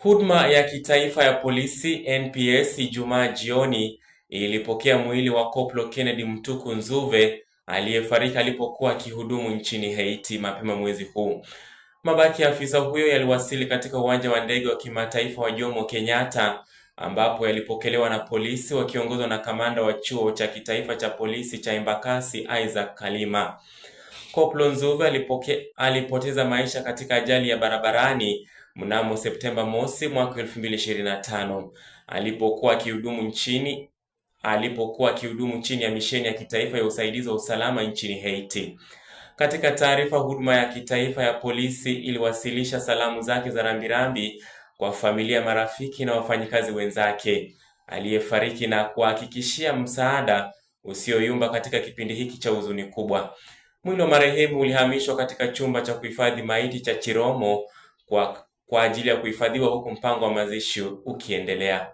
Huduma ya kitaifa ya polisi NPS Ijumaa jioni ilipokea mwili wa Koplo Kennedy Mtuku Nzuve aliyefariki alipokuwa akihudumu nchini Haiti mapema mwezi huu. Mabaki ya afisa huyo yaliwasili katika uwanja wa ndege wa kimataifa wa Jomo Kenyatta ambapo yalipokelewa na polisi wakiongozwa na kamanda wa chuo cha kitaifa cha polisi cha Embakasi Isaac Kalima. Koplo Nzuve alipoteza maisha katika ajali ya barabarani mnamo Septemba mosi mwaka 2025 alipokuwa akihudumu chini ya misheni ya kitaifa ya usaidizi wa usalama nchini Haiti. Katika taarifa, huduma ya kitaifa ya polisi iliwasilisha salamu zake za rambirambi kwa familia, marafiki na wafanyikazi wenzake aliyefariki na kuhakikishia msaada usioyumba katika kipindi hiki cha huzuni kubwa. Mwili wa marehemu ulihamishwa katika chumba cha kuhifadhi maiti cha Chiromo kwa ajili ya kuhifadhiwa huku mpango wa mazishi ukiendelea.